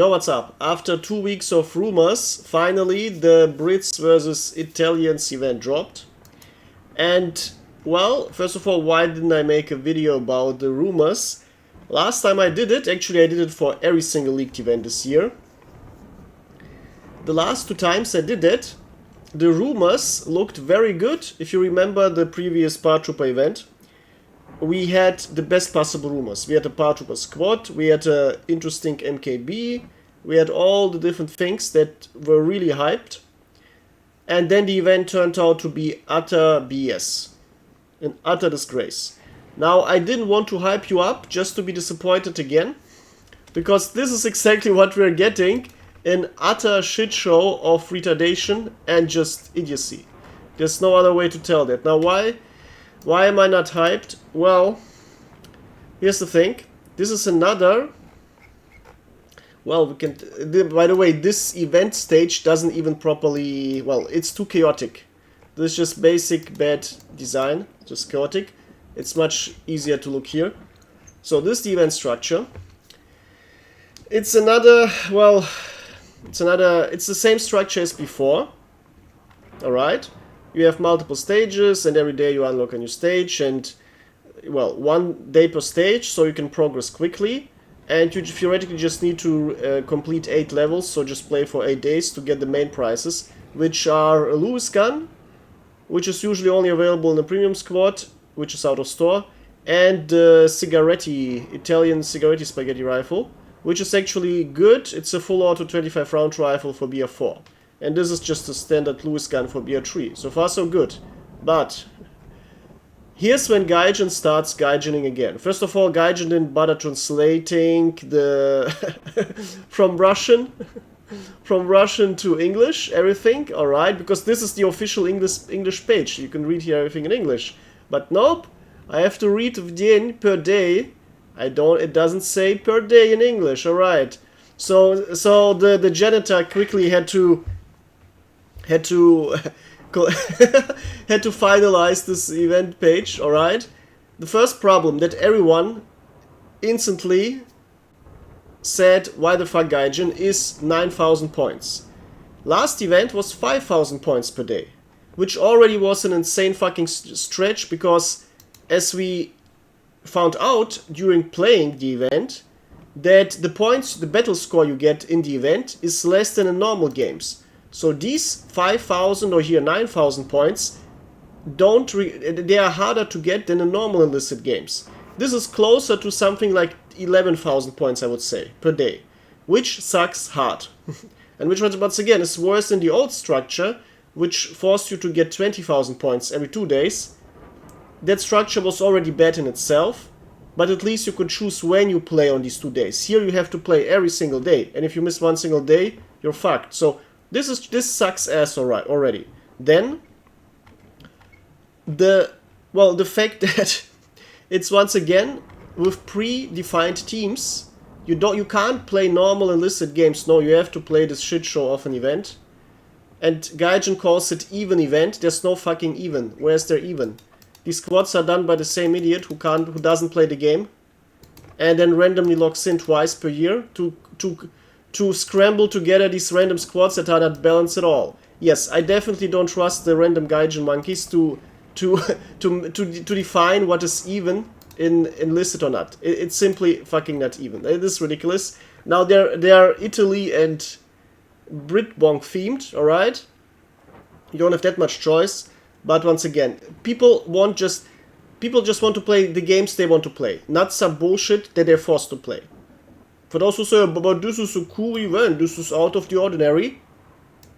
Yo, what's up? After 2 weeks of rumors, finally the Brits versus Italians event dropped. And, well, first of all, why didn't I make a video about the rumors? Last time I did it, actually I did it for every single leaked event this year. The last 2 times I did it, the rumors looked very good. If you remember the previous Paratrooper event, we had the best possible rumors. We had a Paratrooper squad, we had an interesting MKB, we had all the different things that were really hyped. And then the event turned out to be utter BS. An utter disgrace. Now, I didn't want to hype you up just to be disappointed again, because this is exactly what we're getting. An utter shit show of retardation and just idiocy. There's no other way to tell that. Now, why am I not hyped? Well, here's the thing. This is another... Well, we can... By the way, this event stage doesn't even properly... Well, it's too chaotic. This is just basic bad design. Just chaotic. It's much easier to look here. So this is the event structure. It's another... Well, it's the same structure as before. Alright? You have multiple stages, and every day you unlock a new stage, and, well, 1 day per stage, so you can progress quickly. And you theoretically just need to complete 8 levels, so just play for 8 days to get the main prizes, which are a Lewis gun, which is usually only available in the premium squad, which is out of store, and the Italian Cigaretti spaghetti rifle, which is actually good. It's a full auto 25 round rifle for BR4. And this is just a standard Lewis gun for BR3. So far so good. But here's when Gaijin starts Gaijining again. First of all, Gaijin didn't bother translating the from Russian to English, everything, alright, because this is the official English page. You can read here everything in English. But nope, I have to read в день per day. It doesn't say per day in English, alright. So the janitor quickly had to finalize this event page, alright? The first problem that everyone instantly said, why the fuck Gaijin, is 9,000 points. Last event was 5,000 points per day, which already was an insane fucking stretch, because as we found out during playing the event, that the battle score you get in the event is less than in normal games. So these 5,000 or here 9,000 points they are harder to get than in normal Enlisted games. This is closer to something like 11,000 points, I would say, per day, which sucks hard. And which once again is worse than the old structure, which forced you to get 20,000 points every 2 days. That structure was already bad in itself, but at least you could choose when you play on these 2 days. Here you have to play every single day, and if you miss one single day, you're fucked. So this sucks ass already. Then the fact that it's once again with predefined teams. You can't play normal Enlisted games. No, you have to play this shit show of an event. And Gaijin calls it even event. There's no fucking even. Where's there even? These squads are done by the same idiot who doesn't play the game, and then randomly logs in twice per year to scramble together these random squads that are not balanced at all. Yes, I definitely don't trust the random Gaijin monkeys to define what is even in Enlisted or not. It's simply fucking not even. It is ridiculous. Now they are Italy and Britbonk themed, alright? You don't have that much choice. But once again, people just want to play the games they want to play, not some bullshit that they're forced to play. For those who say, but this is a cool event, this is out of the ordinary.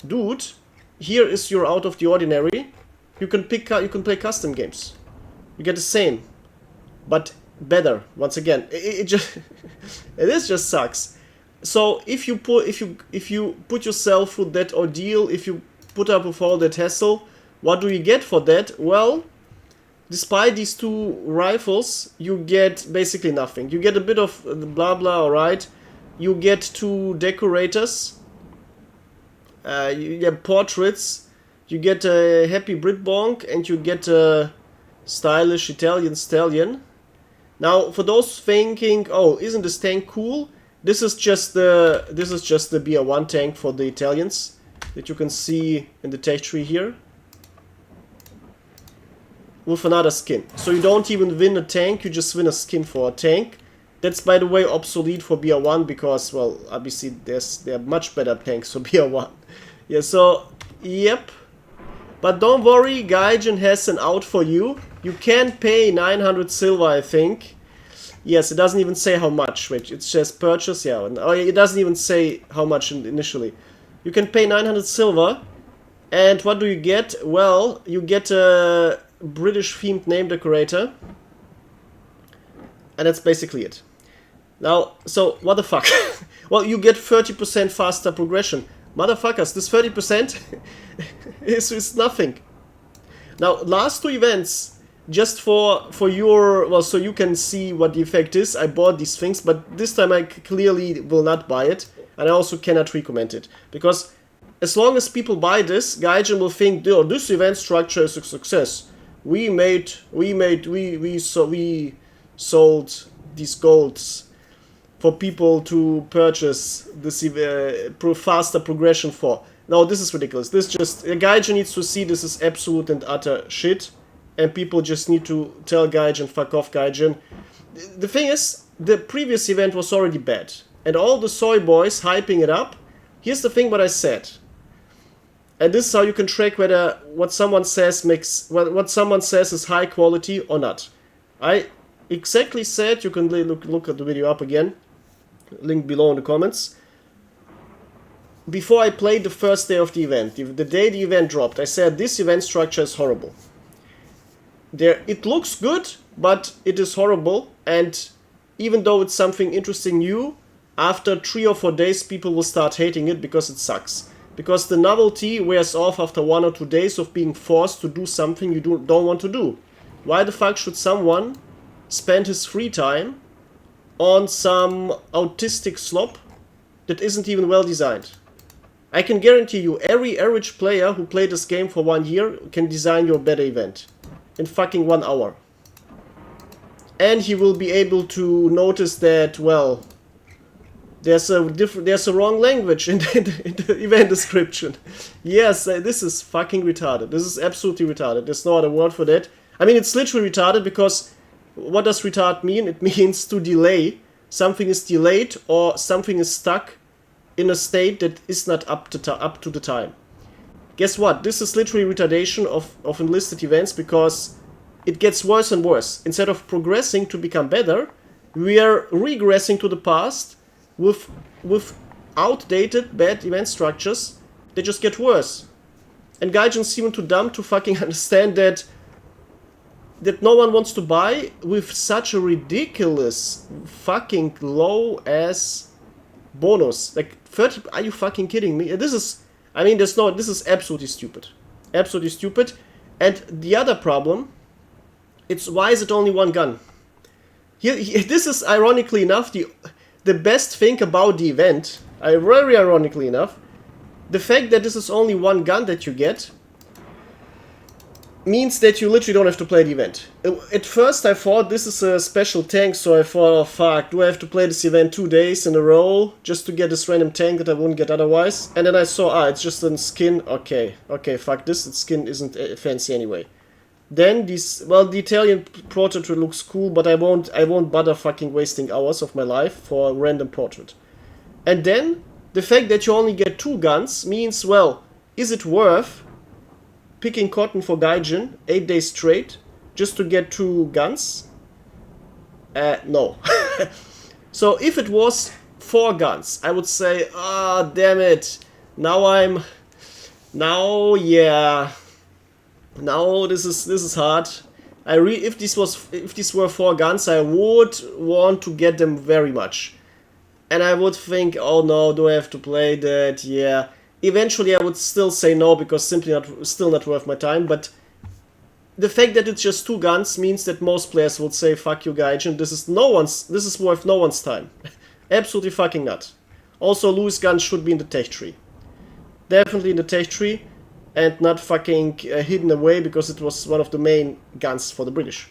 Dude, here is your out of the ordinary. You can play custom games. You get the same, but better. Once again, it just sucks. So if you put yourself through that ordeal, if you put up with all that hassle, what do you get for that? Well, despite these 2 rifles, you get basically nothing. You get a bit of blah blah, alright. You get 2 decorators. You get portraits. You get a happy Britbonk, and you get a stylish Italian stallion. Now, for those thinking, oh, isn't this tank cool? This is just the BR1 tank for the Italians that you can see in the tech tree here, with another skin. So you don't even win a tank, you just win a skin for a tank. That's, by the way, obsolete for BR1 because, well, obviously there are much better tanks for BR1. Yeah, so, yep. But don't worry, Gaijin has an out for you. You can pay 900 silver, I think. Yes, it doesn't even say how much. Wait, it says purchase, yeah. Oh, it doesn't even say how much initially. You can pay 900 silver. And what do you get? Well, you get a British-themed name decorator. And that's basically it. Now, so, what the fuck? Well, you get 30% faster progression. Motherfuckers, this 30% is nothing. Now, last two events, just for your, well, so you can see what the effect is, I bought these things, but this time I clearly will not buy it, and I also cannot recommend it. Because as long as people buy this, Gaijin will think, oh, this event structure is a success. We sold these golds for people to purchase this faster progression for. No, this is ridiculous. This just... Gaijin needs to see this is absolute and utter shit. And people just need to tell Gaijin, fuck off, Gaijin. The thing is, the previous event was already bad. And all the soy boys hyping it up. Here's the thing what I said. And this is how you can track whether what someone says is high quality or not. I exactly said, you can look at the video up again. Link below in the comments. Before I played the first day of the event, the day the event dropped, I said this event structure is horrible. It looks good, but it is horrible, and even though it's something interesting new, after 3 or 4 days people will start hating it because it sucks. Because the novelty wears off after 1 or 2 days of being forced to do something you don't want to do. Why the fuck should someone spend his free time on some autistic slop that isn't even well designed? I can guarantee you every average player who played this game for 1 year can design you a better event in fucking 1 hour. And he will be able to notice that, well, there's a wrong language in the event description. Yes, this is fucking retarded. This is absolutely retarded. There's no other word for that. I mean, it's literally retarded because what does retard mean? It means to delay. Something is delayed or something is stuck in a state that is not up to the time. Guess what? This is literally retardation of enlisted events because it gets worse and worse. Instead of progressing to become better, we are regressing to the past with outdated bad event structures. They just get worse. And Gaijin seem too dumb to fucking understand that no one wants to buy with such a ridiculous fucking low ass bonus. Like 30, are you fucking kidding me? This is, I mean, this is absolutely stupid. Absolutely stupid. And the other problem, it's why is it only one gun? This is ironically enough the best thing about the event, very ironically enough, the fact that this is only one gun that you get means that you literally don't have to play the event. At first I thought this is a special tank, so I thought, oh fuck, do I have to play this event 2 days in a row just to get this random tank that I wouldn't get otherwise? And then I saw, it's just a skin, okay, fuck this, the skin isn't fancy anyway. Then the Italian portrait looks cool, but I won't bother fucking wasting hours of my life for a random portrait. And then, the fact that you only get 2 guns means, well, is it worth picking cotton for Gaijin 8 days straight just to get 2 guns? No. So if it was 4 guns, I would say, damn it. Now this is hard. If these were 4 guns, I would want to get them very much. And I would think, oh no, do I have to play that? Yeah. Eventually I would still say no because still not worth my time, but the fact that it's just 2 guns means that most players would say fuck you Gaijin, this is worth no one's time. Absolutely fucking not. Also Lewis guns should be in the tech tree. Definitely in the tech tree and not fucking hidden away because it was one of the main guns for the British.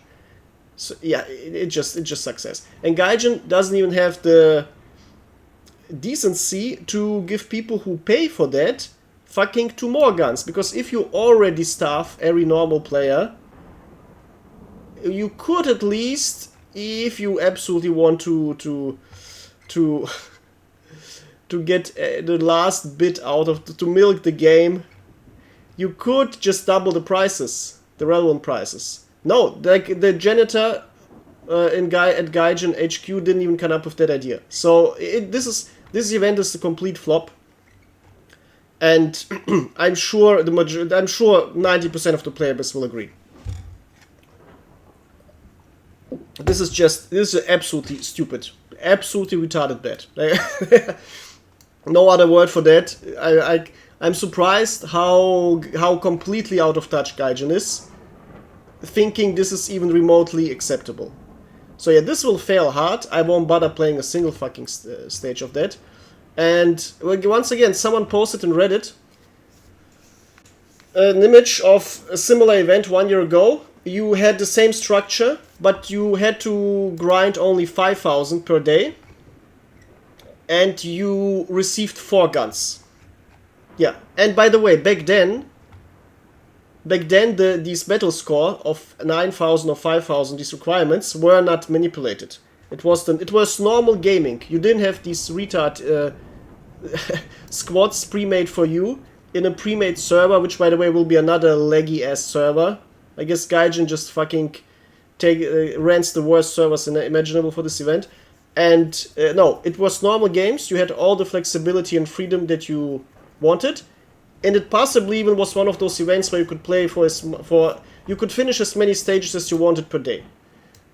So yeah, it just success. And Gaijin doesn't even have the decency to give people who pay for that fucking 2 more guns. Because if you already staff every normal player, you could at least, if you absolutely want to get the last bit out of to milk the game, you could just double the prices, the relevant prices. No, like the janitor at Gaijin HQ didn't even come up with that idea. So this event is a complete flop, and I'm sure 90% of the player base will agree. This is absolutely stupid, absolutely retarded bad. No other word for that. I'm surprised how completely out of touch Gaijin is, thinking this is even remotely acceptable. So yeah, this will fail hard. I won't bother playing a single fucking stage of that. And once again, someone posted in Reddit an image of a similar event 1 year ago. You had the same structure, but you had to grind only 5,000 per day. And you received 4 guns. Yeah, and by the way, back then these battle score of 9,000 or 5,000, these requirements were not manipulated. It was normal gaming. You didn't have these retard squads pre-made for you in a pre-made server, which by the way will be another laggy ass server. I guess Gaijin just fucking rents the worst servers imaginable for this event. And no, it was normal games. You had all the flexibility and freedom that you wanted. And it possibly even was one of those events where you could play you could finish as many stages as you wanted per day.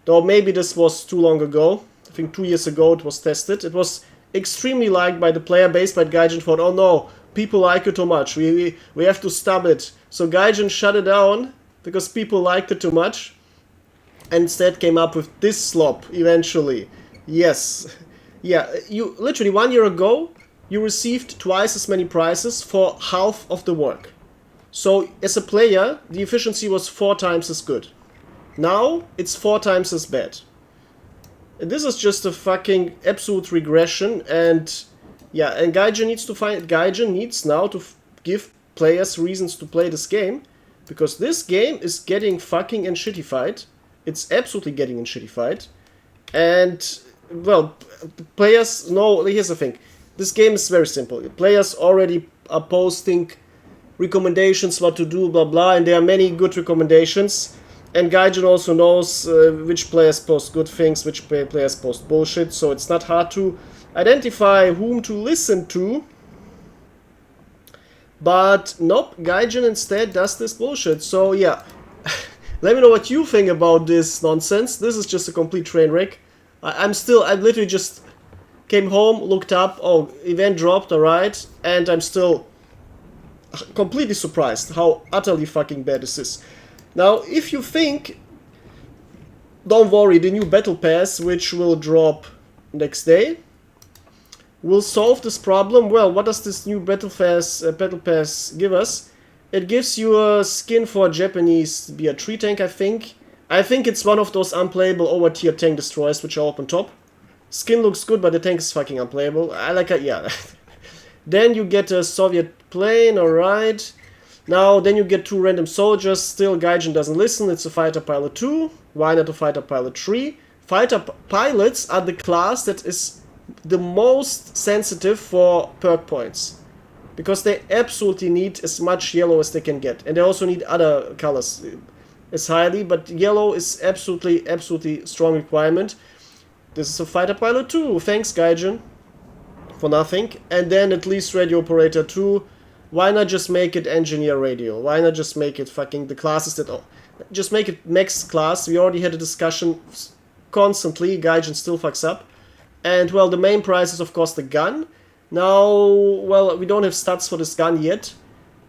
Though maybe this was too long ago. I think 2 years ago it was tested. It was extremely liked by the player base, but Gaijin thought, oh no, people like it too much. We have to stop it. So Gaijin shut it down because people liked it too much. And instead came up with this slop eventually. Yes. Yeah, you literally 1 year ago, you received twice as many prizes for half of the work. So as a player, the efficiency was 4 times as good. Now it's 4 times as bad. And this is just a fucking absolute regression. And yeah, and Gaijin needs now to give players reasons to play this game, because this game is getting fucking shittified. It's absolutely getting shittified. And well, players know. Here's the thing. This game is very simple. Players already are posting recommendations what to do, blah blah, and there are many good recommendations. And Gaijin also knows which players post good things, which players post bullshit, so it's not hard to identify whom to listen to. But nope, Gaijin instead does this bullshit. So yeah, let me know what you think about this nonsense. This is just a complete train wreck. I literally just came home, looked up, oh, event dropped, alright, and I'm still completely surprised how utterly fucking bad this is. Now, if you think, don't worry, the new Battle Pass, which will drop next day, will solve this problem. Well, what does this new Battle Pass give us? It gives you a skin for a Japanese BR3 tank, I think. I think it's one of those unplayable over-tier tank destroyers which are up on top. Skin looks good, but the tank is fucking unplayable. I like it, yeah. Then you get a Soviet plane, alright. Now, then you get 2 random soldiers. Still, Gaijin doesn't listen. It's a Fighter Pilot 2. Why not a Fighter Pilot 3? Fighter Pilots are the class that is the most sensitive for perk points, because they absolutely need as much yellow as they can get. And they also need other colors as highly, but yellow is absolutely strong requirement. This is a Fighter Pilot 2. Thanks, Gaijin, for nothing. And then at least Radio Operator 2. Why not just make it Engineer Radio? Why not just make it fucking the classes that... Oh, just make it Max class. We already had a discussion constantly. Gaijin still fucks up. And, well, the main prize is, of course, the gun. Now, well, we don't have stats for this gun yet.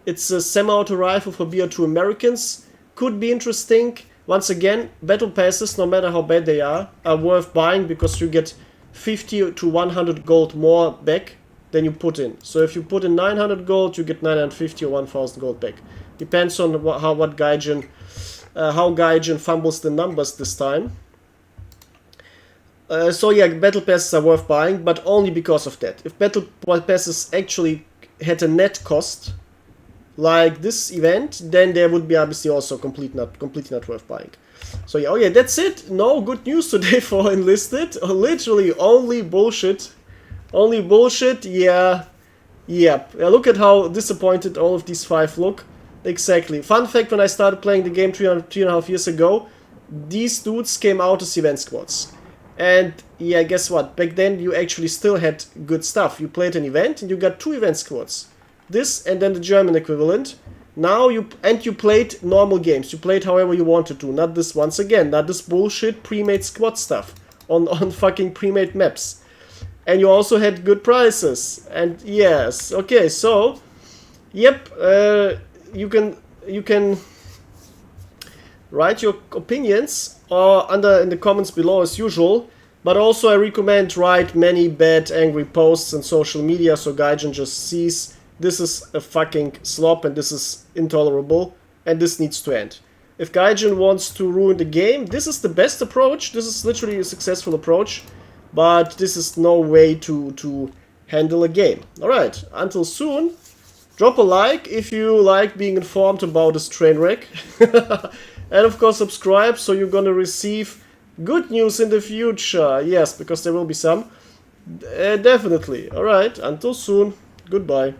It's a semi-auto rifle for BR2 Americans. Could be interesting. Once again, battle passes, no matter how bad they are worth buying, because you get 50 to 100 gold more back than you put in. So if you put in 900 gold, you get 950 or 1000 gold back. Depends on how Gaijin fumbles the numbers this time. So yeah, battle passes are worth buying, but only because of that. If battle passes actually had a net cost, like this event, then there would be obviously also completely not worth buying. So yeah, oh yeah, that's it. No good news today for Enlisted. Literally only bullshit. Only bullshit, yeah. Yep. Yeah, look at how disappointed all of these 5 look. Exactly. Fun fact, when I started playing the game 3.5 years ago, these dudes came out as event squads. And yeah, guess what? Back then you actually still had good stuff. You played an event and you got 2 event squads. This and then the German equivalent. Now you played normal games. You played however you wanted to. Not this, once again, not this bullshit pre-made squad stuff on fucking pre-made maps. And you also had good prices. And yes, okay, so yep, you can write your opinions in the comments below as usual. But also I recommend write many bad angry posts on social media so Gaijin just sees this is a fucking slop and this is intolerable and this needs to end. If Gaijin wants to ruin the game, this is the best approach. This is literally a successful approach. But this is no way to handle a game. Alright, until soon. Drop a like if you like being informed about this train wreck. And of course subscribe so you're gonna receive good news in the future. Yes, because there will be some. Definitely. Alright, until soon. Goodbye.